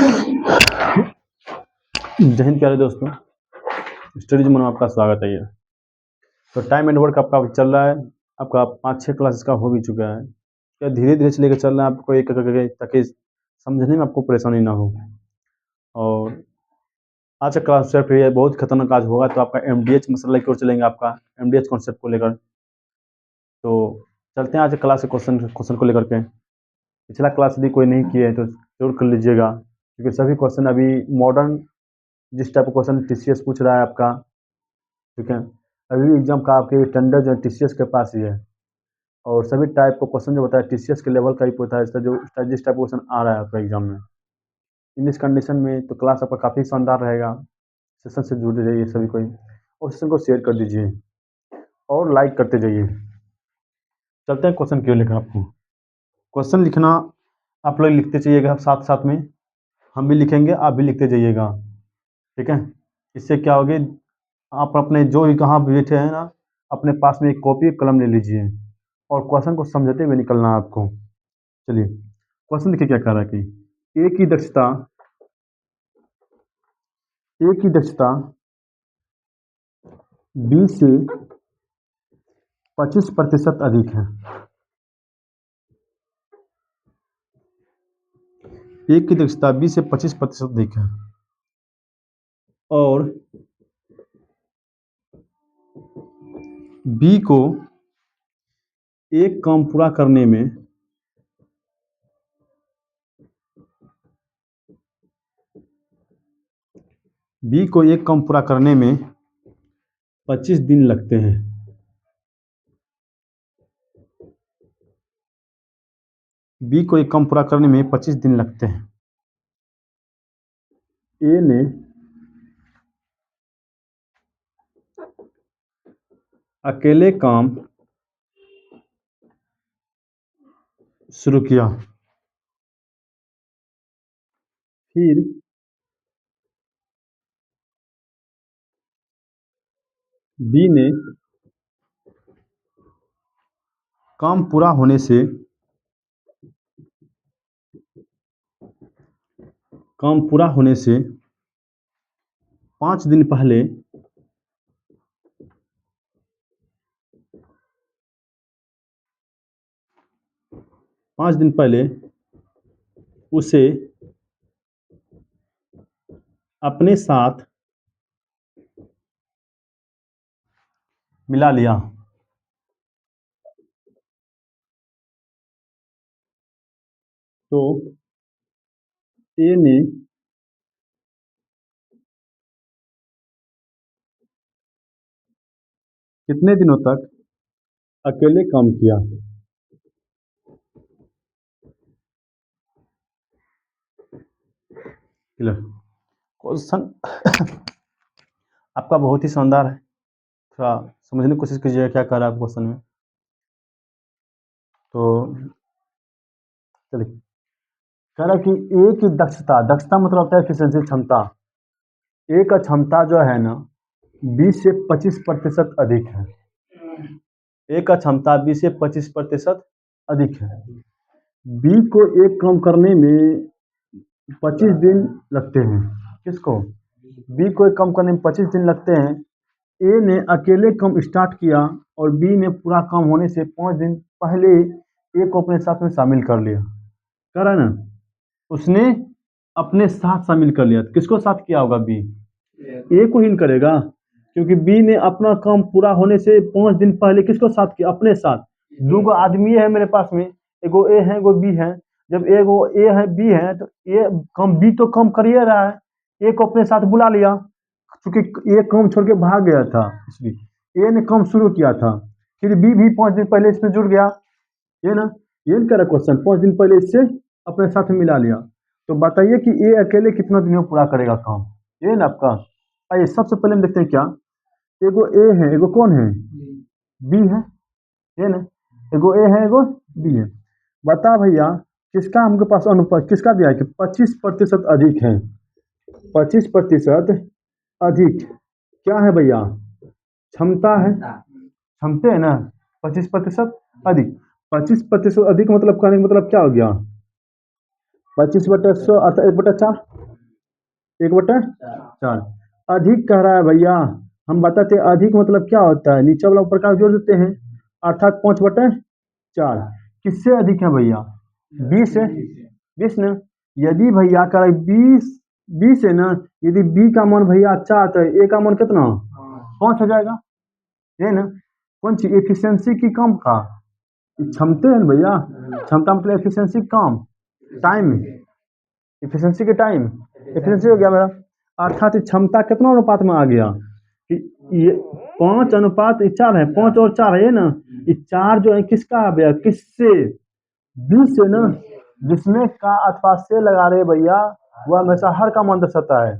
जय हिंद प्यारे दोस्तों, स्टडीज में आपका स्वागत है। तो टाइम एंड वर्क आपका चल रहा है, आपका 5-6 क्लासेस का हो भी चुका है। क्या धीरे धीरे से लेकर चल रहा है आपको एक करके, ताकि समझने में आपको परेशानी ना हो। और आज का क्लास चल रही है, बहुत खतरनाक आज होगा। तो आपका MDH मसला की ओर चलेंगे, आपका MDH कॉन्सेप्ट को लेकर। तो चलते हैं आज क्लास के क्वेश्चन को लेकर के। पिछला क्लास यदि कोई नहीं किया है तो जरूर कर लीजिएगा, क्योंकि सभी क्वेश्चन अभी मॉडर्न जिस टाइप का क्वेश्चन TCS पूछ रहा है आपका, ठीक है। अभी एग्जाम का आपके टेंडर जो TCS के पास ही है, और सभी टाइप का क्वेश्चन जो होता है TCS के लेवल का ही होता है। इसका जो जिस टाइप का क्वेश्चन आ रहा है आपका एग्जाम में, इन इस कंडीशन में तो क्लास आपका काफ़ी शानदार रहेगा। सेशन से जुड़े जाइए सभी कोई, और सेशन को शेयर कर दीजिए और लाइक करते जाइए। चलते हैं क्वेश्चन क्यों लिखा आपको। क्वेश्चन लिखना आप लोग लिखते जाइएगा, साथ साथ में हम भी लिखेंगे, आप भी लिखते जाइएगा, ठीक है। इससे क्या होगी, आप अपने जो भी कहाँ बैठे हैं ना, अपने पास में एक कॉपी कलम ले लीजिए और क्वेश्चन को समझते हुए निकलना है आपको। चलिए क्वेश्चन देखिए क्या कह रहा है कि ए की दक्षता 20 से 25% अधिक है। ए की दक्षता 20 से 25% अधिक है, और बी को एक काम पूरा करने में बी को एक काम पूरा करने में 25 दिन लगते हैं। बी को एक काम पूरा करने में 25 दिन लगते हैं। ए ने अकेले काम शुरू किया, फिर बी ने काम पूरा होने से 5 दिन पहले 5 दिन पहले उसे अपने साथ मिला लिया। तो ए ने कितने दिनों तक अकेले काम किया। क्वेश्चन आपका बहुत ही शानदार है, थोड़ा समझने की कोशिश कीजिएगा क्या कह रहा है क्वेश्चन में। तो चलिए, कह रहा है कि ए की दक्षता मतलब होता है एफिशिएंसी, क्षमता। ए का क्षमता जो है ना 20 से 25% अधिक है। ए का क्षमता 20 से 25% अधिक है। बी को एक काम करने में 25 दिन लगते हैं। किसको? बी को एक काम करने में 25 दिन लगते हैं। ए ने अकेले काम स्टार्ट किया और बी ने पूरा काम होने से 5 दिन पहले ए को अपने साथ में शामिल कर लिया। कह रहा है ना, उसने अपने साथ शामिल कर लिया। किसको साथ किया होगा? बी। ए को ही करेगा, क्योंकि बी ने अपना काम पूरा होने से 5 दिन पहले किसको साथ किया? अपने साथ। दो गो आदमी है मेरे पास में, एगो ए है एगो बी है। जब एगो ए है बी है तो ए कम बी तो कम कर ही रहा है, ए को अपने साथ बुला लिया, क्योंकि ए काम छोड़ के भाग गया था, इसलिए ए ने काम शुरू किया था। फिर बी भी 5 दिन पहले इसमें जुड़ गया, ये ना, ये नहीं कह रहा क्वेश्चन। 5 दिन पहले इससे अपने साथ में मिला लिया। तो बताइए कि ए अकेले कितना दिन में पूरा करेगा काम? ये ना आपका। आइए सबसे पहले हम देखते हैं क्या। एगो ए है, एगो कौन है? बी है, ये ना। एगो ए है एगो बी है। बता भैया किसका हमके पास अनुपात किसका दिया है कि 25% अधिक है। 25% अधिक क्या है भैया? क्षमता है, क्षमते है ना। 25% अधिक, 25% अधिक मतलब कहने का मतलब क्या हो गया? 25/100 अर्थात 1/4, 1/4। अधिक कह रहा है भैया, हम बताते अधिक मतलब क्या होता है, नीचे वाला ऊपर का जोड़ देते हैं, अर्थात 5/4। किससे अधिक है भैया? 20 है, 20 ना। यदि भैया कह रहा है 20 है ना, यदि बी का मान भैया 4 तो ए का मान कितना? 5 हो जाएगा, है ना। कौन सी एफिशिएंसी की काम का क्षमते हैं भैया, क्षमता मतलब एफिशिएंसी काम, टाइम, एफिशिएंसी के टाइम, एफिशिएंसी हो गया मेरा। अर्थात क्षमता कितना अनुपात में आ गया कि ये 5:4 है, 5 और 4 है ना, ये 4 जो है किसका आ गया, किससे? 20 से ना, जिसमें का अथवा से लगा रहे भैया वह हमेशा हर का मान दर्शाता है।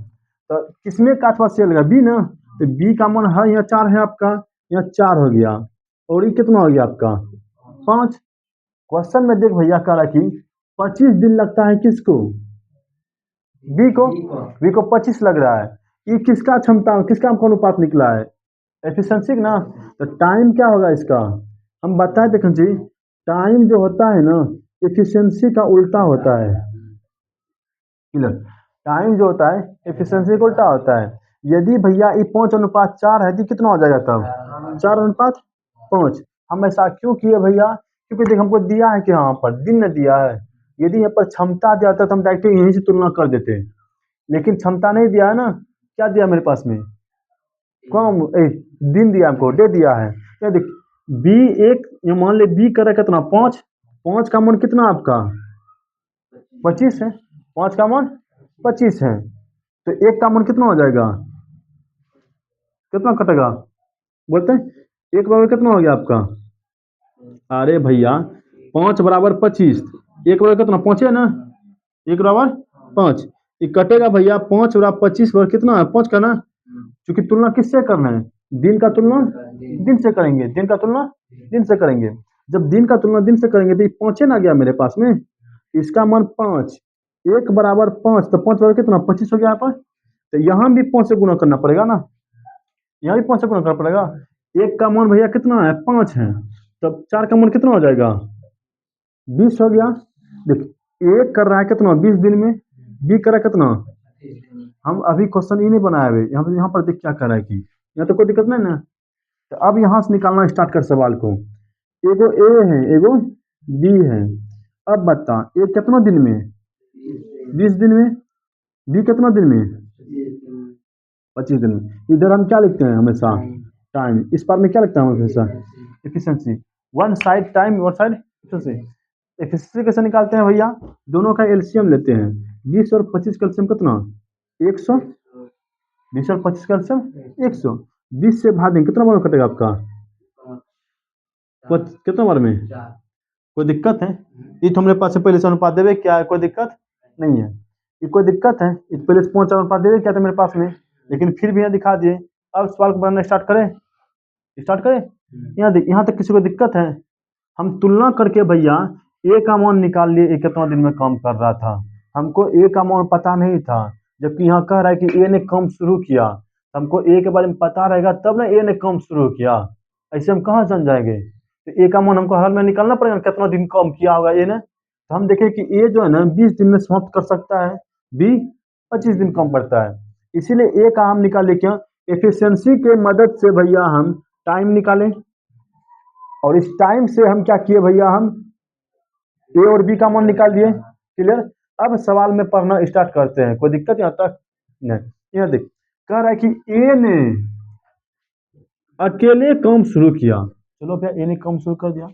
तो किसमें का अथवा से लगा? बी ना, तो बी का मान है यहाँ 4 है आपका, यहाँ 4 हो गया, और ये कितना हो गया आपका? 5। क्वेश्चन में देख भैया कह रहा कि 25 दिन लगता है किसको? बी को, बी को 25 लग रहा है। ये किसका क्षमता, किसका अनुपात निकला है? एफिशिएंसी ना। तो टाइम क्या होगा इसका? हम बताए देखें जी, टाइम जो होता है ना एफिशिएंसी का उल्टा होता है। क्लियर? टाइम जो होता है एफिशिएंसी का उल्टा होता है। यदि भैया ये 5:4 है तो कितना हो जाएगा तब? 4:5। हम ऐसा क्यों किए भैया? क्योंकि देख हमको दिया है कि यहाँ पर दिन न दिया है, यदि यहाँ पर क्षमता दिया था तो हम डायरेक्ट यहीं से तुलना कर देते, लेकिन क्षमता नहीं दिया है ना। क्या दिया मेरे पास में? कम दिन दिया, हमको डे दिया है। क्या देख बी एक, ये मान ले बी करे कितना? 5। 5 का मान कितना आपका? 25 है, 5 का मान 25 है, तो एक का मान कितना हो जाएगा? कितना कटेगा बोलते हैं? एक बराबर कितना हो गया आपका? अरे भैया 5 बराबर 25, एक बराबर कितना? 5 है ना, एक बराबर 5। ये कटेगा भैया 5 बराबर 25 बराबर कितना है? 5 का ना। क्योंकि तुलना किससे करना है? दिन का तुलना दिन से करेंगे, दिन का तुलना दिन से करेंगे। जब दिन का तुलना दिन से करेंगे तो ये 5 ना गया मेरे पास में, इसका मान 5, 1 बराबर 5, तो 5 बराबर कितना? 25 हो गया यहाँ पर। तो यहाँ भी 5 से गुना करना पड़ेगा ना, यहाँ भी 5 से गुना करना पड़ेगा। एक का मान भैया कितना है? 5 है, तब 4 का मान कितना हो जाएगा? 20 हो गया। देख एक कर रहा है कितना? 20 दिन में, बी कर रहा है कितना? हम अभी क्वेश्चन ये नहीं बनाए हुए, यहाँ पर देख क्या कर रहा है कि यहाँ तो कोई दिक्कत नहीं ना। तो अब यहाँ से निकालना स्टार्ट कर सवाल को। एगो ए है, एगो बी है। अब बता ए कितना दिन में? 20 दिन में। बी कितना दिन में? 25 दिन में। इधर हम क्या लिखते हैं हमेशा? टाइम। इस पार में क्या लिखता है हमेशा? Efficiency. One side time, one side efficiency. Efficiency कैसे निकालते हैं भैया? दोनों का एलसीएम लेते हैं। 20 और 25 का एलसीएम कितना? 100। 20 और 25 का एलसीएम 100। 20 से भाग देंगे कितना बार कटेगा आपका? कितना बार में? कोई दिक्कत है? ये तो हमारे पास से पहले से अनुपात देवे क्या है, कोई दिक्कत नहीं है। ये कोई दिक्कत है? इस पहले से 5 अनुपात देवे क्या था मेरे पास में, लेकिन फिर भी यहाँ दिखा दिए। अब सवाल को बनाना स्टार्ट करें, स्टार्ट करें। यहाँ तक किसी को दिक्कत है? हम तुलना करके भैया ए का मान निकाल लिए, ए कितना दिन में काम कर रहा था। हमको ए का मान पता नहीं था, जबकि यहाँ कह रहा है कि ए ने काम शुरू किया। हमको ए के बारे में पता रहेगा तब ना ए ने काम शुरू किया, ऐसे हम कहाँ जान जाएंगे? तो ए का मान हमको हर में निकालना पड़ेगा, कितना दिन काम किया होगा ए ने। तो हम देखें कि ए जो है ना 20 दिन में समाप्त कर सकता है, बी 25 दिन कम पड़ता है। इसीलिए ए का हम निकाले क्या? एफिशिएंसी के मदद से भैया हम टाइम निकालें, और इस टाइम से हम क्या किए भैया? हम ए और बी का मान निकाल दिए। क्लियर? अब सवाल में पढ़ना स्टार्ट करते हैं, कोई दिक्कत यहाँ तक नहीं। यहाँ देख कह रहा है कि ए ने अकेले काम शुरू किया, चलो भैया ए ने काम शुरू कर दिया,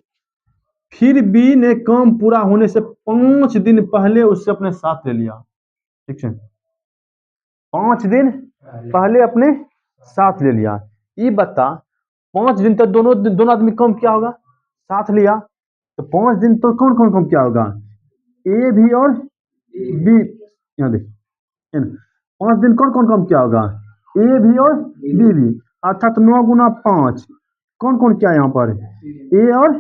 फिर बी ने काम पूरा होने से 5 दिन पहले उससे अपने साथ ले लिया। ठीक है, 5 दिन पहले अपने साथ ले लिया। ये बता 5 दिन तक दोनों दोनों आदमी काम किया होगा, साथ लिया, तो 5 दिन तो कौन कौन काम किया होगा? ए भी और बी। यहाँ देख 5 दिन कौन कौन काम किया होगा? ए भी और बी भी, अर्थात 9 गुना 5 कौन कौन किया यहाँ पर? ए और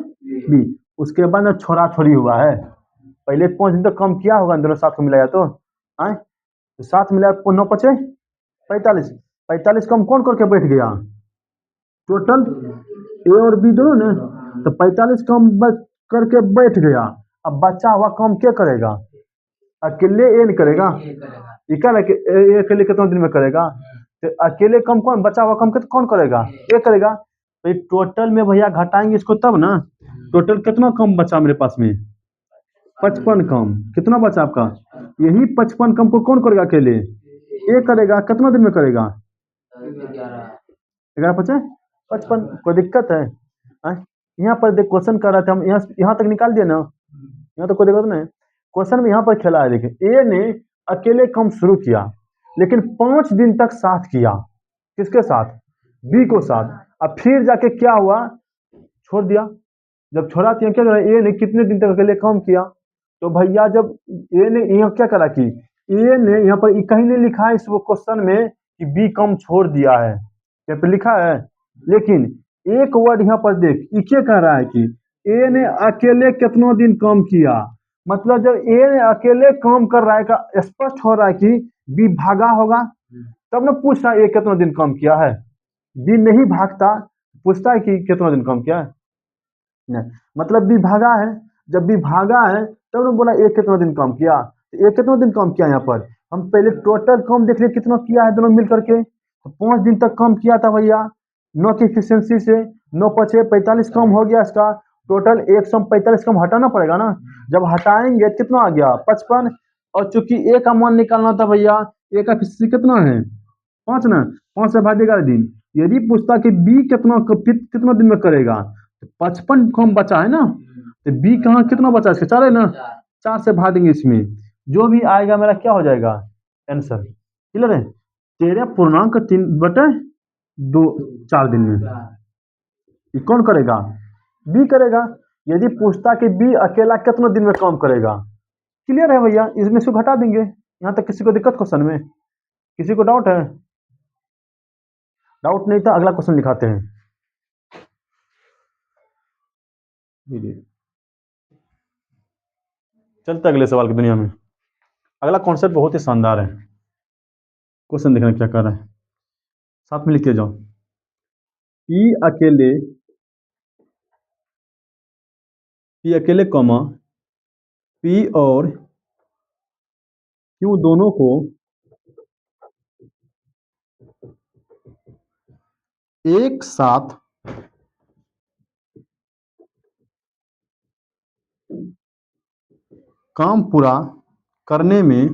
बी। उसके बाद में छोड़ा छोड़ी हुआ है, पहले 5 दिन तक काम किया होगा, दोनों साथ में मिलाया तो आए, तो साथ मिलाया 9 5 45, 45 कम कौन करके बैठ गया? टोटल ए और बी दोनों ने, तो 45 कम करके बैठ गया। अब बचा हुआ काम क्या करेगा? अकेले ए नहीं करेगा, ये क्या है कि ए अकेले कितना दिन में करेगा? तो अकेले कम कौन बचा हुआ कम कौन करेगा? ए करेगा। तो टोटल में भैया घटाएंगे इसको तब ना। टोटल कितना कम बचा मेरे पास में? 55 कम। कितना बचा आपका? यही 55 कम को कौन करेगा अकेले? ए करेगा। कितना दिन में करेगा? 11 55 कोई दिक्कत है? हाँ? यहाँ पर देख क्वेश्चन कर रहे थे हम, यहाँ यहाँ तक निकाल दिए ना, यहाँ तो कोई दिक्कत नहीं। क्वेश्चन में यहाँ पर खेला है, देखिए ए ने अकेले काम शुरू किया लेकिन 5 दिन तक साथ किया। किसके साथ? बी को साथ। अब फिर जाके क्या हुआ? छोड़ दिया। जब छोड़ा तो क्या करा? ए ने कितने दिन तक अकेले काम किया? तो भैया जब ए ने यहाँ क्या करा कि ए ने यहाँ पर कहीं नहीं लिखा है इस क्वेश्चन में कि बी काम छोड़ दिया है, यहाँ पे लिखा है। लेकिन एक वर्ड यहाँ पर देख, ये क्या कह रहा है कि ए ने अकेले कितना दिन काम किया। मतलब जब ए ने अकेले काम कर रहा है का स्पष्ट हो रहा है कि बी भागा होगा, तब ना पूछ रहा है ए कितना दिन काम किया है। बी नहीं भागता, पूछता है कि कितना दिन काम किया है। नहीं, मतलब बी भागा है। जब बी भागा है तब तो बोला एक कितना दिन काम किया। एक कितना दिन काम किया? यहाँ पर हम पहले टोटल काम देख रहे कितना किया है दोनों मिल करके। तो 5 दिन तक काम किया था भैया 9 की एफिशिएंसी से। 9 पचे 45 कम हो गया इसका। टोटल 145 कम हटाना पड़ेगा ना। जब हटाएंगे कितना आ गया? 55। और चूंकि ए का मान निकालना था भैया, ए का एफिशिएंसी कितना है? 5 ना। 5 से भाग 11 दिन। यदि पूछता कि बी कितना दिन में करेगा, 55 कम बचा है ना, तो बी कहाँ कितना बचा? इसके 4 है ना। 4 से भाग देंगे इसमें, जो भी आएगा मेरा क्या हो जाएगा? आंसर क्लियर है। 13.3/2 4 दिन में। ये कौन करेगा? बी करेगा। यदि पूछता कि बी अकेला कितना दिन में काम करेगा, क्लियर है भैया, इसमें से घटा देंगे। यहाँ तक किसी को दिक्कत क्वेश्चन में? किसी को डाउट है? डाउट नहीं था, अगला क्वेश्चन लिखाते हैं। चलते अगले सवाल की दुनिया में। अगला कॉन्सेप्ट बहुत ही शानदार है। क्वेश्चन देखना क्या कर रहा है, साथ में लिख के जाओ। अकेले पी अकेले कॉमा पी और क्यू दोनों को एक साथ काम पूरा करने में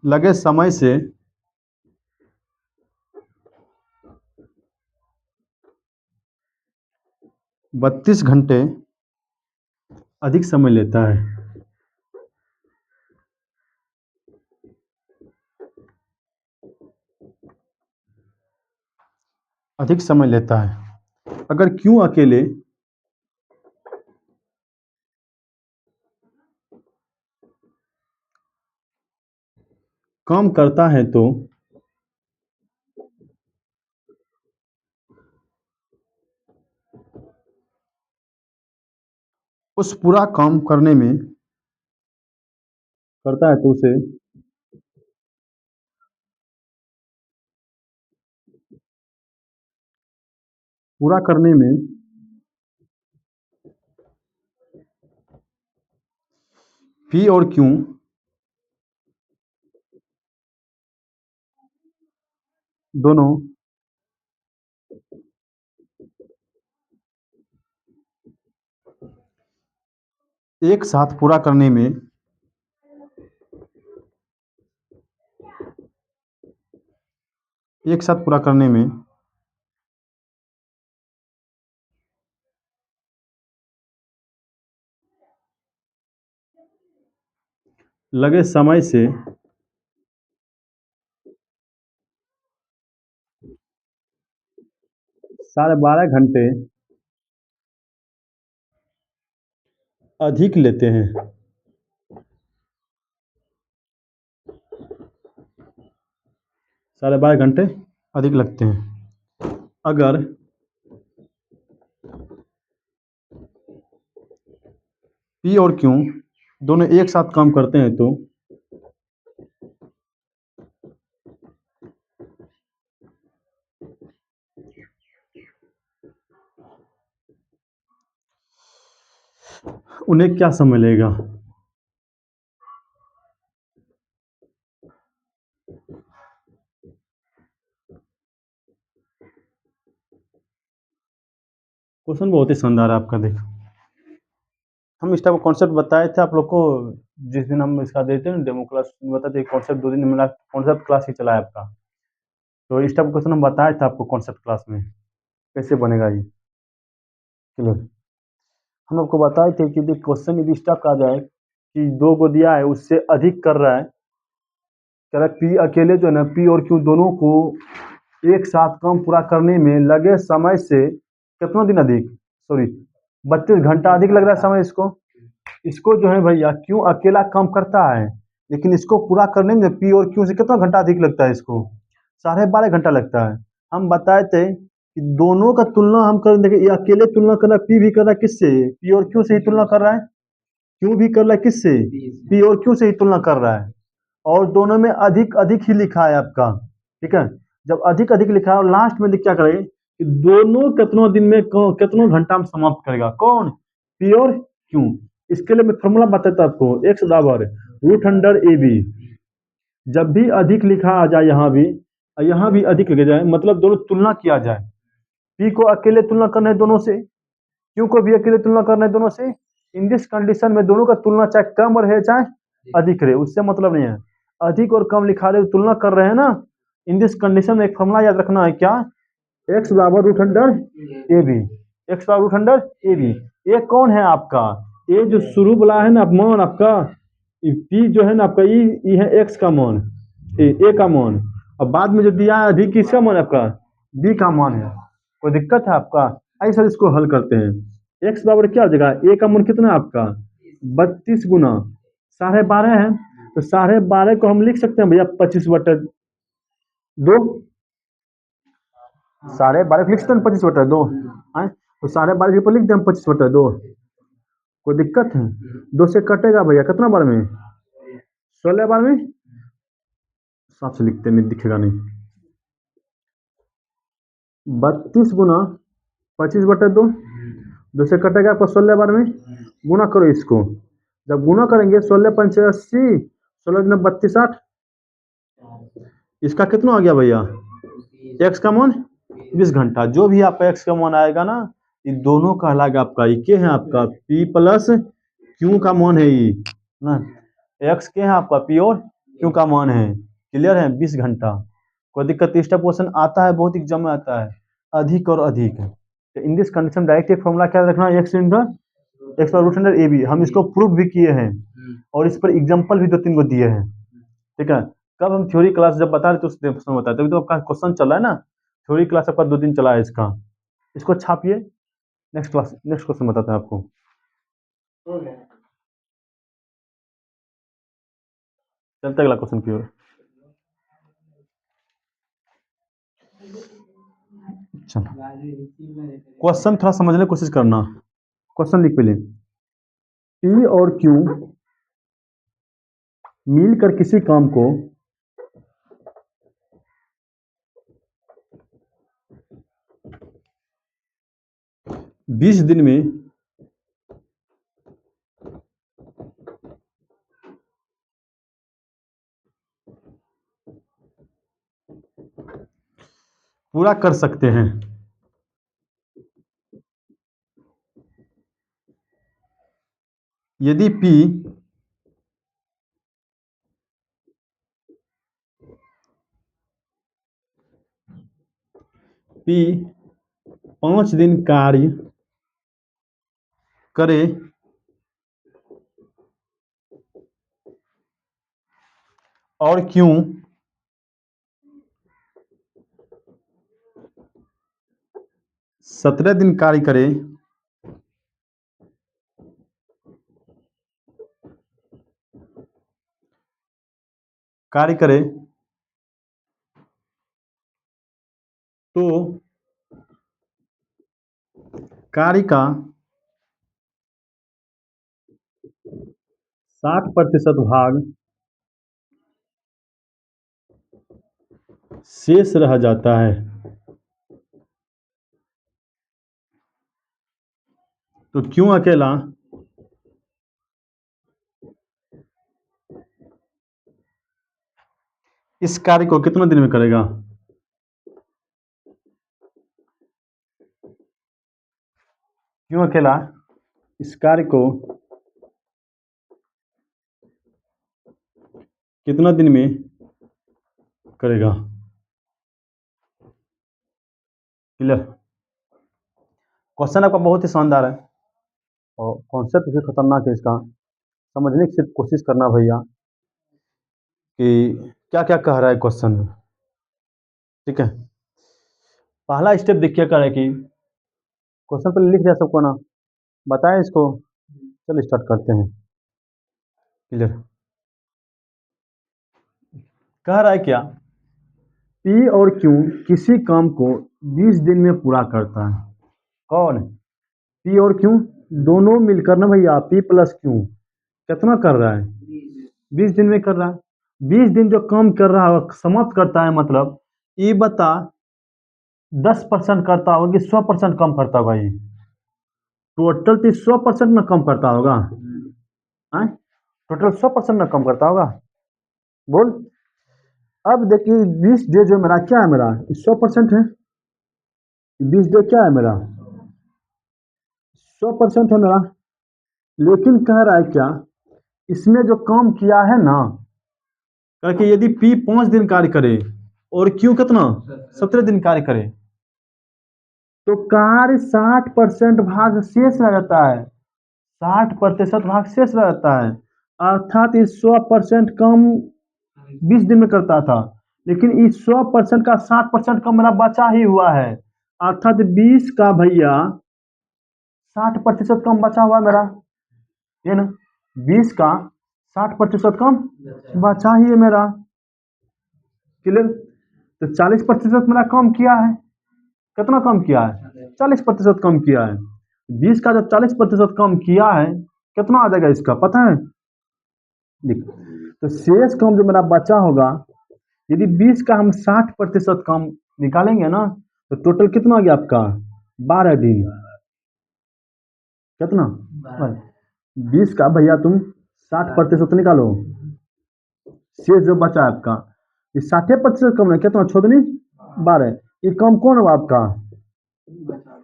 लगे समय से 32 घंटे अधिक समय लेता है। अधिक समय लेता है अगर क्यों अकेले काम करता है तो उस पूरा काम करने में करता है तो उसे पूरा करने में पी और क्यू दोनों एक साथ पूरा करने में एक साथ पूरा करने में लगे समय से 12.5 घंटे अधिक लेते हैं। 12.5 घंटे अधिक लगते हैं अगर पी और क्यू दोनों एक साथ काम करते हैं तो उन्हें क्या समय लेगा? क्वेश्चन बहुत ही शानदार है आपका। देखो, हम इस टाइप का कॉन्सेप्ट बताए थे आप लोग को जिस दिन हम इसका देते हैं डेमो क्लास, बताते कॉन्सेप्ट 2 दिन में मेरा कॉन्सेप्ट क्लास ही चला है आपका। तो इस टाइप का क्वेश्चन हम बताए थे आपको कॉन्सेप्ट क्लास में कैसे बनेगा ये। चलो, हम आपको बताए थे कि देख क्वेश्चन यदि इस टाइप का आ जाए कि 2 को दिया है उससे अधिक कर रहा है, कह रहा है पी अकेले जो है ना पी और क्यू दोनों को एक साथ काम पूरा करने में लगे समय से कितना दिन अधिक, सॉरी 32 घंटा अधिक लग रहा है समय इसको। इसको जो है भैया क्यों अकेला काम करता है, लेकिन इसको पूरा करने में पी और क्यू से कितना घंटा अधिक लगता है, इसको 12.5 घंटा लगता है। हम बताए थे कि दोनों का तुलना हम कर, देखिए ये अकेले तुलना कर रहा है, पी भी कर रहा है किससे, पी और क्यू से ही तुलना कर रहा है, क्यू भी कर रहा है किससे, पी और क्यू से ही तुलना कर रहा है। और दोनों में अधिक अधिक ही लिखा है आपका, ठीक है। जब अधिक अधिक लिखा है और लास्ट में क्या करेंगे कि दोनों कितनों दिन में कितनों घंटा में समाप्त करेगा, कौन, पी और क्यू। इसके लिए मैं फॉर्मूला बताता हूं आपको, एक्स बराबर रूट अंडर ए बी। जब भी अधिक लिखा आ जाए यहाँ भी और यहाँ भी अधिक लिखा जाए, मतलब दोनों तुलना किया जाए, पी को अकेले तुलना करना है दोनों से, क्यू को भी अकेले तुलना करना है दोनों से। इन दिस कंडीशन में दोनों का तुलना चाहे कम रहे चाहे अधिक रहे, उससे मतलब नहीं है। अधिक और कम लिखा रहे तुलना कर रहे हैं ना, इन दिस कंडीशन में एक फॉर्मूला याद रखना है, क्या, एक्स बराबर root under a b, x बराबर रूट अंडर ए बी। ये कौन है आपका, ये जो शुरू वाला है ना मान आपका, पी जो है ना आपका ये है एक्स का मान, ए का मान, और बाद में जो दिया है अधिक किसका मान आपका, बी का मान है। कोई दिक्कत है आपका? आइए सर इसको हल करते हैं। एक्स बराबर क्या हो जाएगा, ए का मान कितना है आपका 32 गुना 12.5 है, तो 12.5 को हम लिख सकते हैं भैया 25/2, 12.5 लिख सकते हैं 25/2 है, तो 12.5 के ऊपर लिख दें 25/2। कोई दिक्कत है? 2 से कटेगा भैया कितना बार में, 16 बार में, साफ से लिखते नहीं दिखेगा नहीं, 32 गुना 25/2, 2 से कटेगा आपको 16 बार में, गुना करो इसको। जब गुना करेंगे 16×5 = 80, 16×32 = 60, इसका कितना आ गया भैया, एक्स का मान 20 घंटा। जो भी आपका एक्स का मान आएगा ना, ये दोनों कहलाएगा आपका, ये क्या है आपका पी प्लस क्यू का मान है ये ना, एक्स के है आपका पी और क्यू का मान है, क्लियर है, 20 घंटा। कोई दिक्कत, इस टाइप क्वेश्चन आता है बहुत एग्जाम में आता है, अधिक और अधिक है। तो इन दिस कंडीशन डायरेक्ट एक फॉर्मूला क्या रखना है, एक्स पर रूट अंडर ए बी। हम इसको प्रूव भी किए हैं और इस पर एग्जाम्पल भी 2-3 को दिए हैं, ठीक है। कब हम थ्योरी क्लास जब बता रहे थे उस दिन बताते, तभी तो आपका क्वेश्चन चला है ना, थ्योरी क्लास आपका 2 दिन चला है इसका। इसको छापिए, नेक्स्ट क्लास नेक्स्ट क्वेश्चन बताते हैं आपको। चलते अगला क्वेश्चन की ओर। अच्छा, क्वेश्चन थोड़ा समझने की कोशिश करना। क्वेश्चन लिख पहले, पी और क्यू मिलकर किसी काम को 20 दिन में पूरा कर सकते हैं। यदि पी पी 5 दिन कार्य करे और क्यों 17 दिन कार्य करे, तो कार्य का 60% भाग शेष रह जाता है। तो क्यों अकेला इस कार्य को कितना दिन में करेगा? क्यों अकेला? इस कार्य को कितना दिन में करेगा? क्लियर? क्वेश्चन आपका बहुत ही शानदार है और कॉन्सेप्ट भी खतरनाक है इसका। समझने की सिर्फ कोशिश करना भैया कि क्या क्या कह रहा है क्वेश्चन में। ठीक है, पहला स्टेप देखिए क्या है कि क्वेश्चन पर लिख दिया सबको ना, बताएं इसको। चलो स्टार्ट करते हैं। क्लियर? कह रहा है क्या? पी और क्यू किसी काम को 20 दिन में पूरा करता है। कौन? पी और क्यू दोनों मिलकर ना भैया, पी प्लस क्यू कितना कर रहा है? 20 दिन में कर रहा है। 20 दिन जो काम कर रहा है समाप्त करता है, मतलब ये बता 10% करता होगा कि 100% कम करता होगा? ये टोटल तो 100% ना कम करता होगा। टोटल 100% ना कम करता होगा। बोल। अब देखिए 20 डे जो मेरा क्या है, मेरा 100% है। 20 डे क्या है मेरा? 100% है मेरा। लेकिन कह रहा है क्या, इसमें जो काम किया है ना, कि यदि पी 5 दिन कार्य करे और क्यू कितना 17 दिन कार्य करे, तो कार्य 60% भाग शेष रह जाता है। 60% भाग शेष रह जाता है, अर्थात इस 100% कम 20 दिन में करता था, लेकिन इस 100% का 60% कम मेरा बचा ही हुआ है, अर्थात 20 का भैया 60% कम बचा हुआ मेरा, ये ना 20 का 60% कम बचा ही है मेरा। क्लियर? तो 40% मेरा कम किया है। कितना कम किया है? 40% कम किया है। 20 का जब 40% कम किया है, कितना आ जाएगा इसका पता है? देखो, तो शेष कम जो मेरा बचा होगा, यदि 20 का हम 60% कम निकालेंगे ना, तो टोटल कितना आ गया आपका? 12 दिन। कितना? 20 का भैया तुम 60% निकालो, शेष जो बचा है आपका, ये 60% कम है, कितना? छोदनी 12। ये कम कौन हुआ आपका?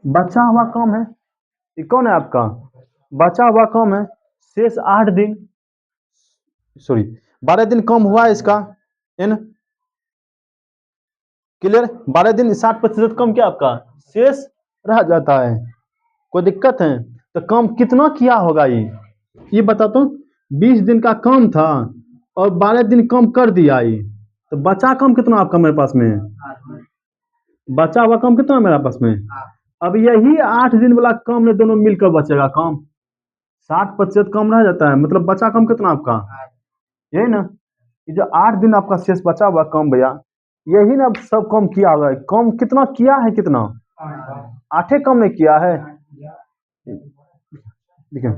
बचा हुआ कम है। ये कौन है आपका? बचा हुआ कम है। शेष 8 दिन, सॉरी 12 दिन कम हुआ है इसका, है ना? क्लियर? 12 दिन 60% कम क्या आपका शेष रह जाता है। कोई दिक्कत है? तो कम कितना किया होगा ये बता तो। 20 दिन का कम था और 12 दिन कम कर दिया ये, तो बचा कम कितना आपका मेरे पास में? बचा हुआ कम कितना मेरे पास में? अब यही 8 दिन वाला कम में दोनों मिलकर बचेगा कम, 60% कम रह जाता है, मतलब बचा कम कितना आपका? यही ना, ये जो 8 दिन आपका शेष बचा हुआ कम भैया, यही ना सब कम किया हुआ है। कम कितना किया है? कितना? 8 कम में किया है। देखिए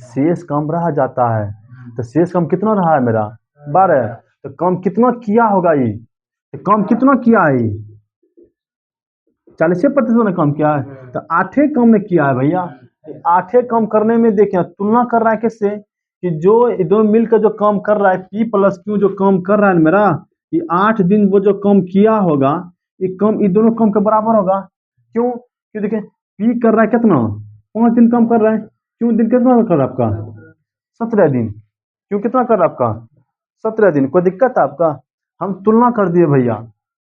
शेष कम रह जाता है, तो शेष कम कितना रहा है मेरा? 12। तो कम कितना किया होगा ये? तो कम कितना किया है? 40% ने कम किया है, तो 8 कम में किया है भैया। 8 कम करने में देखिए तुलना कर रहा है किससे, कि जो दोनों मिलकर जो कम कर रहा है, पी प्लस क्यू जो कम कर रहा है मेरा, ये 8 दिन वो जो कम किया होगा, ये कम, ये दोनों कम के बराबर होगा। क्यों? क्यों देखिए पी कर रहा है कितना? 5 दिन कम कर रहा है। क्यों दिन कितना कर रहा है आपका? 17 दिन। क्यों कितना कर रहा है आपका? 17 दिन। कोई दिक्कत है आपका? हम तुलना कर दिए भैया,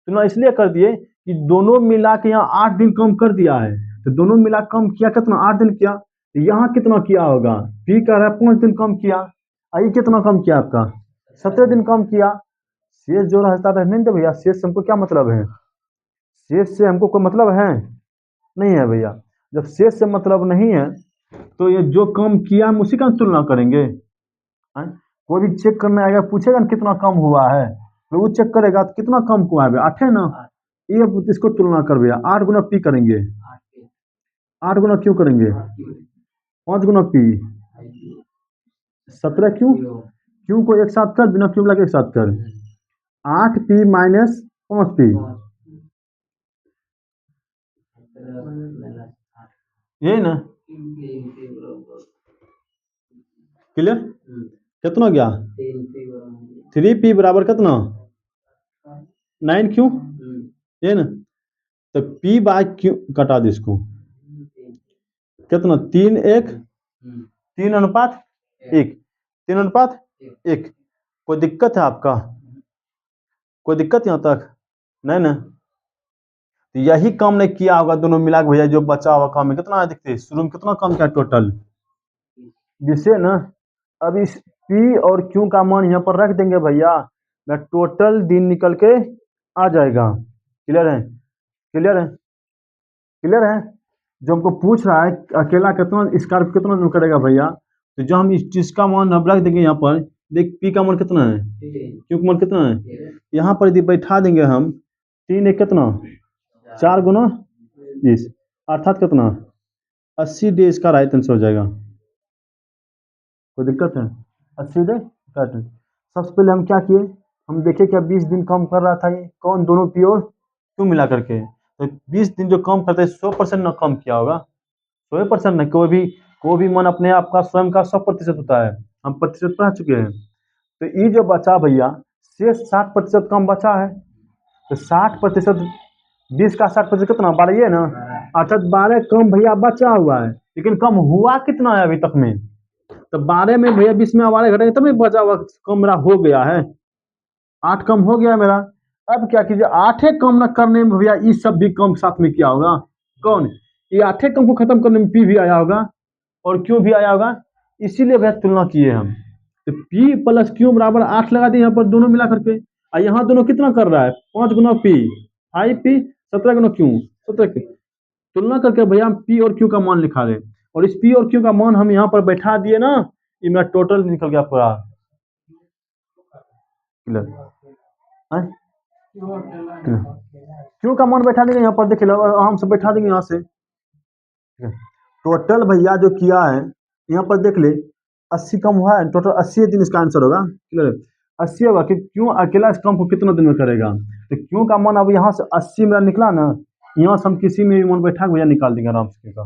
तुलना इसलिए कर दिए कि दोनों मिला के यहाँ 8 दिन कम कर दिया है, तो दोनों मिला कम किया कितना? 8 दिन किया। तो यहाँ कितना किया होगा? पी कह रहा है 5 दिन कम किया, आई कितना कम किया आपका? 17 दिन कम किया। शेष जो रहता है नहीं, तो भैया शेष से हमको क्या मतलब है? शेष से हमको कोई मतलब है नहीं है भैया। जब शेष से मतलब नहीं है, तो ये जो कम किया हम उसी का तुलना करेंगे। कोई भी चेक करने आएगा पूछेगा ना कितना कम हुआ है, तो वो चेक करेगा तो कितना कम हुआ है? 8 है ना। ये इसको तुलना कर भैया, 8 गुना पी करेंगे। 8 गुना क्यों करेंगे? 5 गुना पी, 17 क्यों? क्यों को एक साथ कर, बिना क्यों लगे एक साथ कर। 8 पी माइनस 5 पी, यही ना। क्लियर? कितना गया? 3p बराबर कितना 9 क्यों, ये ना। तो p बाय क्यों कटा दे इसको, कितना 3:1, 3:1। कोई दिक्कत है आपका, कोई दिक्कत यहाँ तक नहीं ना। तो यही काम नहीं किया होगा दोनों मिला के भैया, जो बचा हुआ काम है कितना है देखते शुरू में कितना काम किया टोटल, जिससे ना अब इस पी और क्यू का मान यहाँ पर रख देंगे भैया, मैं टोटल दिन निकल के आ जाएगा। क्लियर है, क्लियर है, क्लियर है। जो हमको पूछ रहा है अकेला कितना स्कॉर्पियो कितना दिन करेगा भैया, तो जो हम इस चीज का मान अब रख देंगे यहाँ पर, देख पी का मान कितना है, क्यू का मान कितना है, यहाँ पर यदि बैठा देंगे हम 3 कितना 4 × 20 अर्थात कितना 80 डेज का राइट आंसर हो जाएगा। कोई दिक्कत है, 80 डे काट। सबसे पहले हम क्या किए, हम देखे क्या 20 दिन कम कर रहा था ये कौन, दोनों पी और क्यों मिला करके। तो 20 दिन जो कम करते हैं 100% ना कम किया होगा, 100% नहीं, कोई भी मन अपने आप का स्वयं का 100% होता है, हम प्रतिशत पढ़ चुके हैं। तो ये जो बचा भैया से 60% कम बचा है, तो 60% 20 का 60% कितना 12 ये ना, अर्थात 12 कम भैया बचा हुआ है, लेकिन कम हुआ कितना है अभी तक में, तो 12 में भैया 20 में 12 घटेंगे तब बचा हुआ कम मेरा हो गया है, 8 कम हो गया मेरा। अब क्या कीजिए 8 कम न करने में भैया ये सब भी कम साथ में किया होगा, कौन ये 8 कम को खत्म करने में पी भी आया होगा और क्यों भी आया होगा, इसीलिए भैया तुलना किए हम। तो पी प्लस क्यू बराबर 8 लगा दिए यहाँ पर दोनों मिला करके, और यहाँ दोनों कितना कर रहा है 5 × पी 5p 17 × क्यू 17 तुलना करके भैया हम पी और क्यू का मान लिखा रहे, और इस पी और क्यू का मान हम यहाँ पर बैठा दिए ना, ये मेरा टोटल निकल गया पूरा। क्यू का मान बैठा देंगे यहाँ पर, देख लो आराम से बैठा देंगे यहाँ से। टोटल भैया जो किया है यहाँ पर देख ले 80 कम हुआ है, टोटल 80 दिन इसका आंसर होगा। क्लियर, 80 होगा कि क्यों अकेला इस काम को कितना दिन में करेगा, तो क्यों का मान अब यहाँ से 80 मेरा निकला ना, यहाँ से हम किसी में भी मान बैठा भैया निकाल देंगे आराम से का।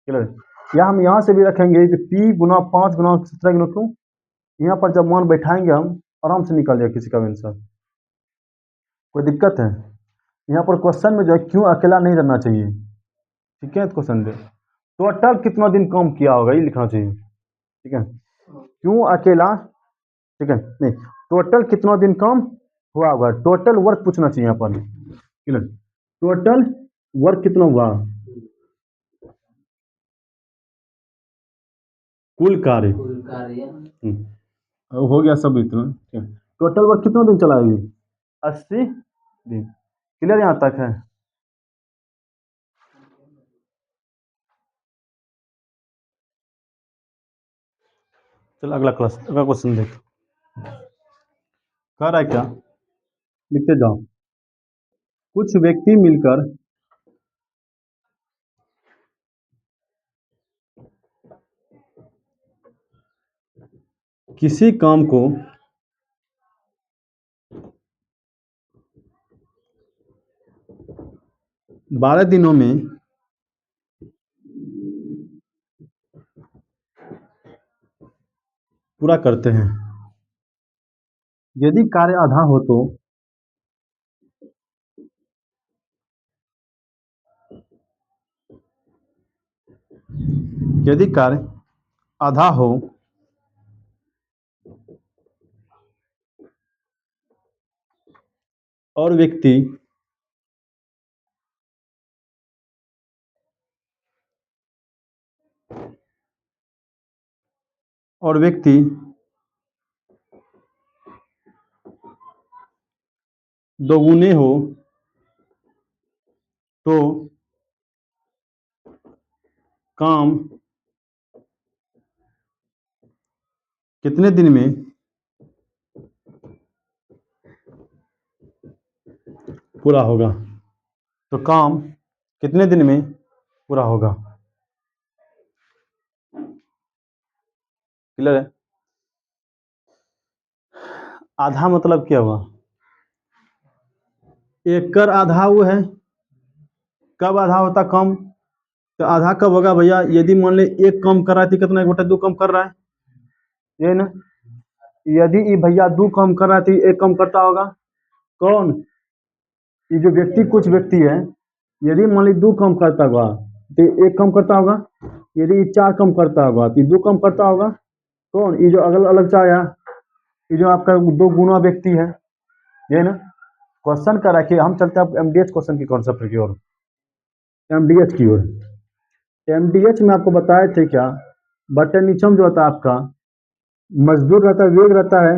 क्लियर, या हम यहाँ से भी रखेंगे कि पी गुना 5 × 17 क्यों, यहाँ पर जब मान बैठाएंगे हम आराम से निकल जाएगा किसी का भी आंसर। कोई दिक्कत है, यहाँ पर क्वेश्चन में जो है क्यों अकेला नहीं रहना चाहिए, ठीक है। क्वेश्चन दे टोटल कितना दिन कम किया होगा ये लिखना चाहिए, ठीक है। क्यों अकेला, ठीक है, नहीं टोटल कितना दिन कम हुआ होगा, टोटल वर्क पूछना चाहिए यहाँ पर। क्लियर, टोटल वर्क कितना हुआ, कुल कार्य हो गया सब इतना, ठीक है। टोटल वर्क कितना दिन चला ये 80 दिन। क्लियर यहाँ तक है। चलो अगला क्वेश्चन देख, कह रहा है क्या, लिखते जाओ। कुछ व्यक्ति मिलकर किसी काम को 12 दिनों में पूरा करते हैं, यदि कार्य आधा हो तो यदि कार्य आधा हो और व्यक्ति दोगुने हो तो काम कितने दिन में पूरा होगा, तो काम कितने दिन में पूरा होगा। क्लियर है, आधा मतलब क्या हुआ, एकड़ आधा वो है, कब आधा होता कम, तो आधा कब होगा भैया, यदि मान ले एक कम कर रहा है तो कितना 1/2 कम कर रहा है, ये ना। यदि ये भैया दो काम कर रहा है तो एक काम करता होगा कौन? ये जो व्यक्ति कुछ व्यक्ति है, यदि मान ली दो काम करता होगा तो एक काम करता होगा। यदि ये चार काम करता होगा तो ये दो काम करता होगा। कौन? ये जो अलग अलग चाया, ये जो आपका दो गुना व्यक्ति है, ये ना। क्वेश्चन कर रखिए, हम चलते हैं एमडीएच क्वेश्चन की कॉन्सेप्ट की ओर, एमडीएच की ओर। एमडीएच में आपको बताए थे क्या, बटन नीचम जो होता है आपका मजदूर रहता है, वेग रहता है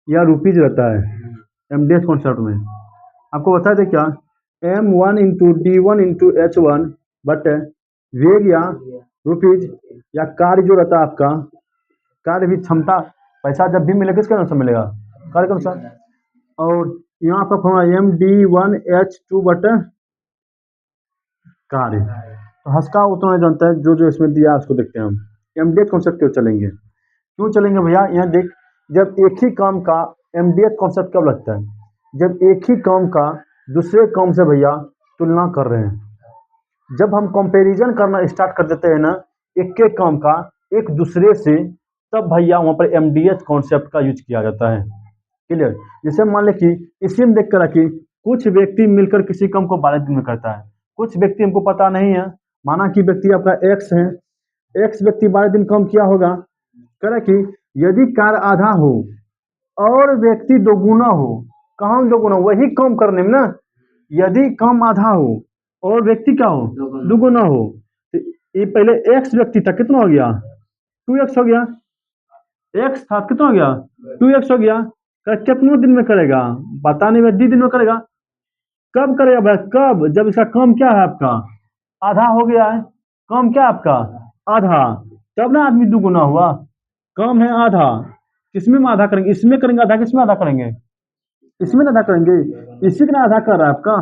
या रुपीज रहता है। एमडीएच कॉन्सेप्ट में आपको बताए थे क्या, M1 into D1 into H1 but वेग या रुपीज या कार्य जो रहता है आपका, कार्य भी क्षमता, पैसा जब भी मिलेगा किसके अनुसार मिलेगा? कार्य के अनुसार। और यहाँ पर फॉर्मूला MD1H2 बट कार्य। तो हंसका उतना नहीं जानता है, जो जो इसमें दिया है उसको देखते हैं हम। एमडीएच कॉन्सेप्ट क्यों चलेंगे, क्यों चलेंगे भैया? यहाँ देख, जब एक ही काम का एमडीएच कॉन्सेप्ट कब लगता है? जब एक ही काम का दूसरे काम से भैया तुलना कर रहे हैं, जब हम कंपैरिजन करना स्टार्ट कर देते हैं ना एक एक काम का एक दूसरे से, तब भैया वहाँ पर एमडीएच कॉन्सेप्ट का यूज किया जाता है। क्लियर? जैसे मान ले कि इसी में देख कर रखिए, कुछ व्यक्ति मिलकर किसी काम को 12 दिन में करता है, कुछ व्यक्ति हमको पता नहीं है। माना कि व्यक्ति आपका एक्स है, एक्स व्यक्ति 12 दिन काम किया होगा। कह कि यदि कार्य आधा हो और व्यक्ति दोगुना हो, कहाँ दोगुना? वही काम करने में ना। यदि काम आधा हो और व्यक्ति क्या हो? दोगुना हो। तो ये पहले एक्स व्यक्ति था, कितना हो गया? 2x हो गया। एक्स था, कितना हो गया? 2x हो गया। कितने दिन में करेगा? पता नहीं, 20 दिन में करेगा। कब करेगा भाई? कब? जब इसका काम क्या है आपका? आधा हो गया है। काम क्या है आपका? आधा। तब ना आदमी दुगुना हुआ। काम है आधा, किसमें में आधा करेंगे? इसमें करेंगे आधा, किसमें आधा करेंगे? इसमें आधा करेंगे। इसी का आधा कर रहा है आपका।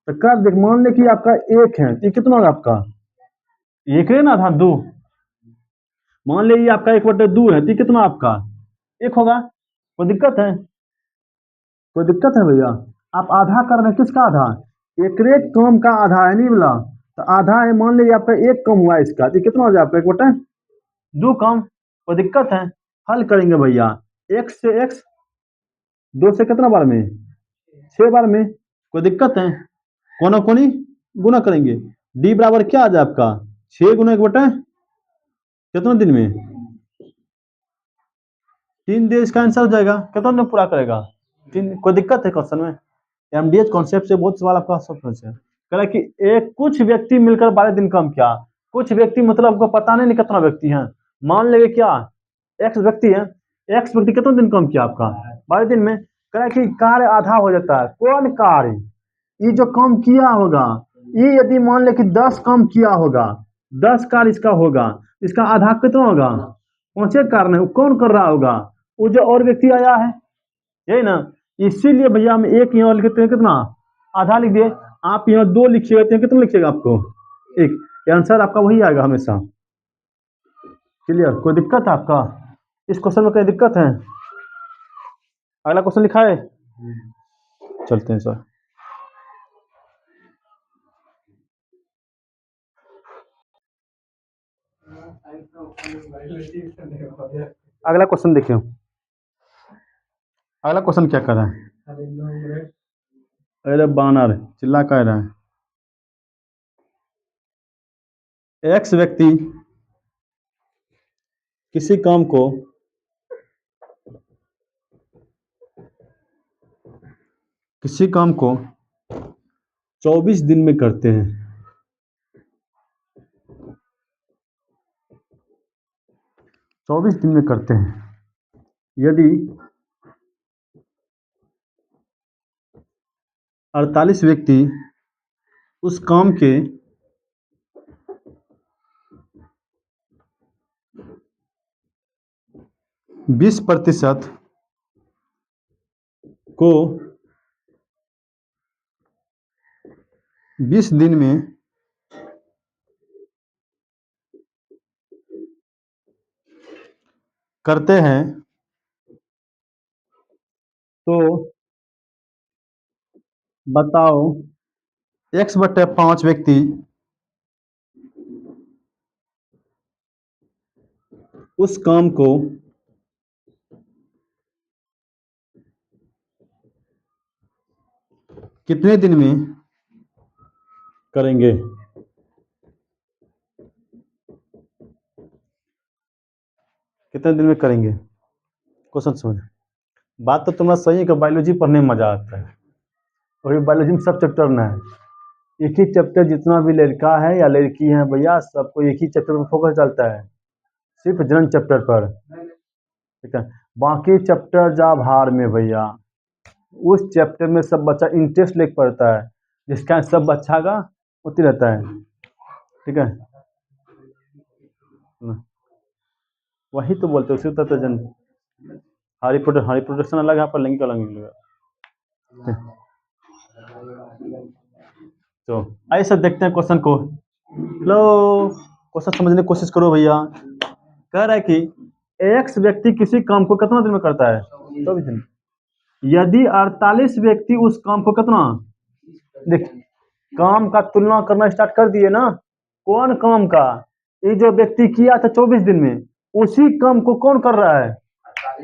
तो कर देख, मान ले कि आपका एक है, ये कितना होगा आपका? एक है ना, आधा दो। मान ले ये आपका 1/2 है, तो कितना आपका? एक होगा। कोई दिक्कत है? कोई दिक्कत है भैया? आप आधा कर रहे हैं, किसका आधा? एक काम का आधा है, नहीं बोला? तो आधा है, मान लीजिए आपका एक कम हुआ इसका, तो कितना हो जाए आपका? 1/2 कम। कोई दिक्कत है? हल करेंगे भैया। एक्स से एक्स, 2 से कितना बार में? 6 बार में। कोई दिक्कत है? कोना कोनी गुना करेंगे। डी बराबर क्या आ जाए आपका? 6 गुना 1/, कितना दिन में? 3 दिन इसका आंसर हो जाएगा। कितना दिन पूरा करेगा? 3। कोई दिक्कत है क्वेश्चन में? एमडीएच कॉन्सेप्ट से बहुत सवाल आपका सफल है। कह रहा है कि एक कुछ व्यक्ति मिलकर 12 दिन काम किया। कुछ व्यक्ति मतलब आपको पता नहीं कितना व्यक्ति है। मान लेंगे क्या, एक्स व्यक्ति है, एक्स व्यक्ति कितना दिन काम किया आपका? 12 दिन में। कह रहा है कि कार्य आधा हो जाता है। कौन कार्य? ये जो काम किया होगा, ये यदि मान ले कि 10 काम किया होगा, 10 कार्य इसका होगा, इसका आधा कितना होगा? 5 कार्य है। वो कौन कर रहा होगा? वो जो और व्यक्ति आया है, यही ना। इसीलिए भैया हम एक यहाँ लिखते हैं, कितना? आधा लिख दिए। आप यहाँ 2 लिखिएगा तो कितना लिखिएगा आपको? एक। आंसर आपका वही आएगा हमेशा। क्लियर? कोई दिक्कत है आपका इस क्वेश्चन में? कोई दिक्कत है? अगला क्वेश्चन लिखा है, चलते हैं सर। अगला क्वेश्चन देखिए, अगला क्वेश्चन क्या कर रहा है? अरे बानर चिल्ला कह रहा है, एक्स व्यक्ति किसी काम को किसी काम को 24 दिन में करते हैं। 24 दिन में करते हैं। यदि 48 व्यक्ति उस काम के 20% को 20 दिन में करते हैं, तो बताओ x/5 व्यक्ति उस काम को कितने दिन में करेंगे? कितने दिन में करेंगे? क्वेश्चन समझ। बात तो तुम्हारा सही है कि बायोलॉजी पढ़ने में मजा आता है, और ये बायोलॉजी में सब चैप्टर ना है। एक ही चैप्टर जितना भी लड़का है या लड़की है भैया, सबको एक ही चैप्टर पर फोकस डालता है, सिर्फ जनरल चैप्टर पर, ठीक है। बाकी चैप्टर जा भार में भैया। उस चैप्टर में सब बच्चा इंटरेस्ट लेके पढ़ता है, जिसका सब बच्चा का होती रहता है, ठीक है। वही तो बोलते उसी तो जन हारी प्रोडक्शन अलग है, पर लैंगिक अलग है। तो आइए सर देखते हैं क्वेश्चन को। लो, क्वेश्चन समझने की कोशिश करो भैया। कह रहा है कि एक्स व्यक्ति किसी काम को कितना दिन में करता है? 24 दिन। यदि 48 व्यक्ति उस काम को कितना, देख काम का तुलना करना स्टार्ट कर दिए ना, कौन काम का? ये जो व्यक्ति किया था 24 दिन में, उसी काम को कौन कर रहा है?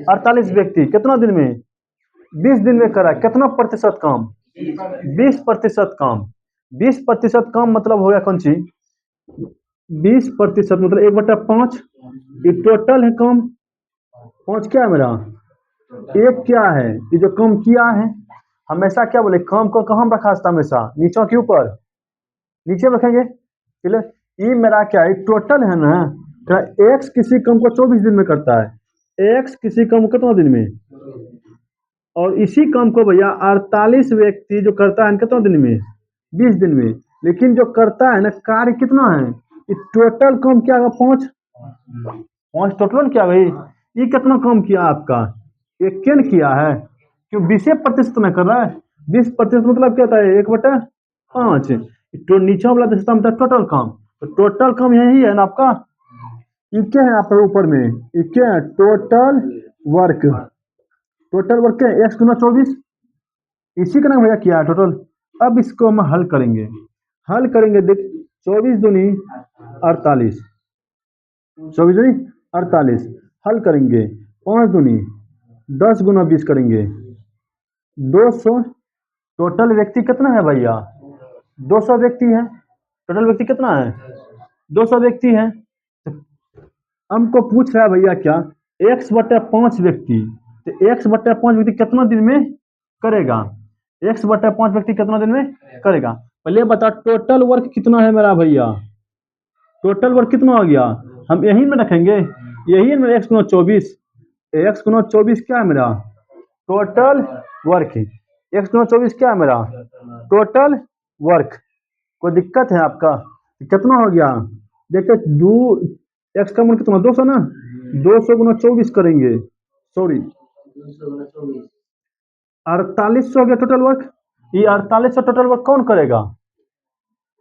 48 व्यक्ति कितना दिन में? 20 दिन में कर रहा है। कितना प्रतिशत काम? 20% काम। 20% काम मतलब हो गया कौन सी? 20% मतलब 1/5। ये टोटल है काम। 5 क्या है मेरा? 1 क्या है? ये जो काम किया है, हमेशा क्या बोले, काम को कहाँ रखा था? हमेशा नीचे के ऊपर, नीचे रखेंगे। चलिए, ये मेरा क्या है? टोटल है ना। क्या एक्स किसी काम को 24 दिन में करता है, एक्स किसी काम को कितना दिन में? और इसी काम को भैया 48 व्यक्ति जो करता है कितना दिन में? 20 दिन में। लेकिन जो करता है ना कार्य कितना है? टोटल काम क्या होगा? 5 टोटल क्या भाई? ये कितना काम किया आपका? ये केन किया है, क्यों 20% में कर रहा है। 20% मतलब क्या होता है? 1/5। तो नीचे वाला दस्ता मतलब टोटल काम, तो टोटल काम यही है ना आपका। ये क्या है आपका ऊपर में? ये क्या है? Total work. टोटल वर्क क्या है? एक्स गुना 24, इसी का नाम भैया किया है टोटल। अब इसको हम हल करेंगे। हल करेंगे, देख 24 दूनी 48, 24 दूनी 48 हल करेंगे। 5 दूनी 10 गुना 20 करेंगे 200। टोटल व्यक्ति कितना है भैया? 200 व्यक्ति है। टोटल व्यक्ति कितना है? 200 व्यक्ति है। हमको पूछ रहा है भैया क्या, x/5 व्यक्ति, तो x/5 व्यक्ति कितना दिन में करेगा? x/5 व्यक्ति कितना दिन में करेगा? पहले बता टोटल वर्क कितना है मेरा भैया? टोटल वर्क कितना हो गया? हम यही में रखेंगे, यही में x गुना 24। x गुना 24 क्या है मेरा? Total work. x गुना 24 क्या है मेरा? Total work. कोई दिक्कत है आपका? कितना हो गया? देखते दो, एक्स का मूल्य कितना? 200 ना। 200 गुना 24 करेंगे, सॉरी 4800 हो गया टोटल वर्क। ये 4800 टोटल वर्क कौन करेगा?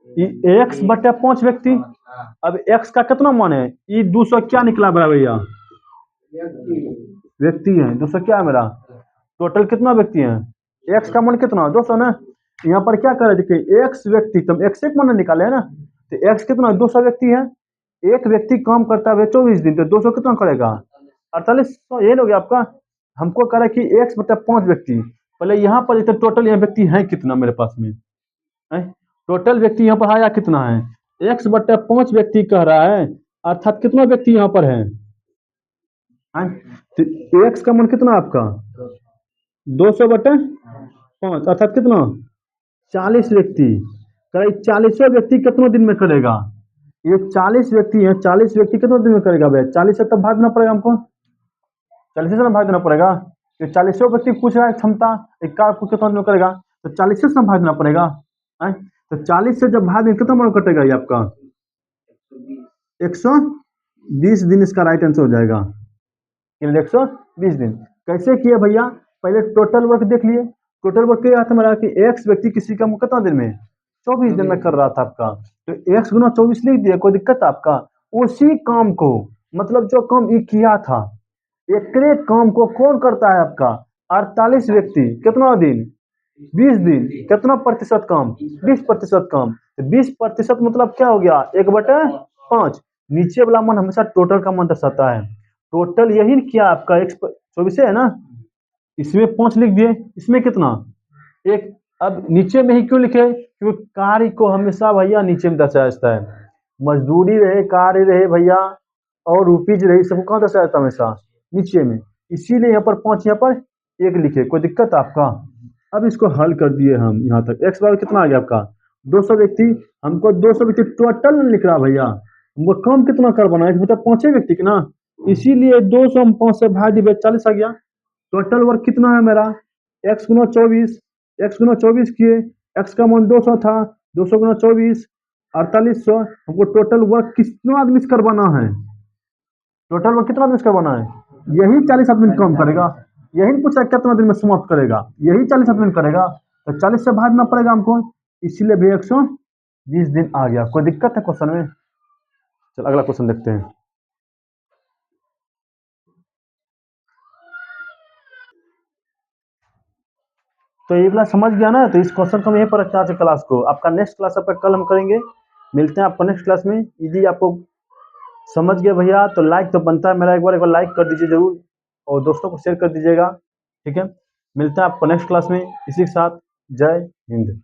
ये x/5 व्यक्ति। अब x का कितना मान है? ये 200 क्या निकला बड़ा भैया? व्यक्ति है। 200 क्या है मेरा? टोटल कितना व्यक्ति है? x का मान कितना? 200 ना। यहाँ पर क्या करे, देखिए x व्यक्ति, तुम x एक मान निकाले है ना, तो x कितना? 200 व्यक्ति है। एक व्यक्ति काम करता है 24 दिन, तो 200 कितना करेगा? 4800। ये हो गया आपका। हमको कह रहा है कि x/5 व्यक्ति। पहले यहाँ पर तो टोटल यहाँ व्यक्ति है कितना मेरे पास में है? टोटल व्यक्ति यहाँ पर आया कितना है? x/5 व्यक्ति कह रहा है, अर्थात कितना व्यक्ति यहाँ पर है? तो x का मान कितना आपका? 200/5 अर्थात कितना? 40 व्यक्ति। 40 व्यक्ति कितना दिन में करेगा? ये 40 व्यक्ति है, 40 व्यक्ति कितना दिन में करेगा भाई? 40 से तब भाग देना पड़ेगा हमको, 40 से भाग देना पड़ेगा। ये 40 व्यक्ति पूछ रहा है क्षमता, एक कार को कितना दिन में करेगा, तो 40 से भाग देना पड़ेगा। तो 40 से जब भाग देंगे कितना मन कटेगा ये आपका? 120 दिन इसका राइट आंसर हो जाएगा। 120 दिन। कैसे किए भैया? पहले टोटल वर्क देख लिए। टोटल वर्क क्या था मेरा कि एक्स व्यक्ति किसी काम कितना दिन में? 24 दिन में कर रहा था आपका, तो x गुना 24 लिख दिया। कोई दिक्कत आपका? उसी काम को, मतलब जो काम ये किया था, एक काम को कौन करता है आपका? 48 व्यक्ति। कितना दिन? 20 दिन। कितना प्रतिशत काम? 20% काम। 20% मतलब क्या हो गया? 1/5। नीचे वाला मान हमेशा टोटल का मान दर्शाता है। टोटल यही किया आपका 24 है ना, इसमें 5 लिख दिए। इसमें कितना? 1 अब नीचे में ही क्यों लिखे? क्योंकि कार्य को हमेशा भैया नीचे में दर्शाया जाता है। मजदूरी रहे, कार्य रहे भैया, और रुपीज रही, सबको कहाँ दर्शाया जाता है? हमेशा नीचे में। इसीलिए यहाँ पर 5, यहाँ पर 1 लिखे। कोई दिक्कत है आपका? अब इसको हल कर दिए हम यहाँ तक। एक्स बराबर कितना आ गया आपका? 200 व्यक्ति। हमको 200 व्यक्ति टोटल नहीं लिख रहा भैया, हमको कम कितना करवाना है? मतलब 5 व्यक्ति की ना, इसीलिए 200 हम 5 से भाग दिए, 40 आ गया। टोटल वर्क कितना है मेरा? एक्स गुना 24, एक्स गुना 24 किए, एक्स का मान 200 था, 200 गुना 24 4800। हमको टोटल वर्क कितना आदमी से करवाना है? टोटल वर्क कितना आदमी से करवाना है? यही 40 आदमी कम करेगा। यही पूछा कितना दिन में समाप्त करेगा, यही 40 आदमी करेगा। तो 40 से भागना पड़ेगा हमको, इसीलिए भी 120 दिन आ गया। कोई दिक्कत है क्वेश्चन में? चल अगला क्वेश्चन देखते हैं। तो ये वाला समझ गया ना? तो इस क्वेश्चन को हम यहीं पर रखते हैं आज क्लास को। आपका नेक्स्ट क्लास आपका कल हम करेंगे। मिलते हैं आपको नेक्स्ट क्लास में। यदि आपको समझ गए भैया तो लाइक तो बनता है मेरा, एक बार लाइक कर दीजिए जरूर, और दोस्तों को शेयर कर दीजिएगा। ठीक है, मिलते हैं आपको नेक्स्ट क्लास में। इसी के साथ जय हिंद।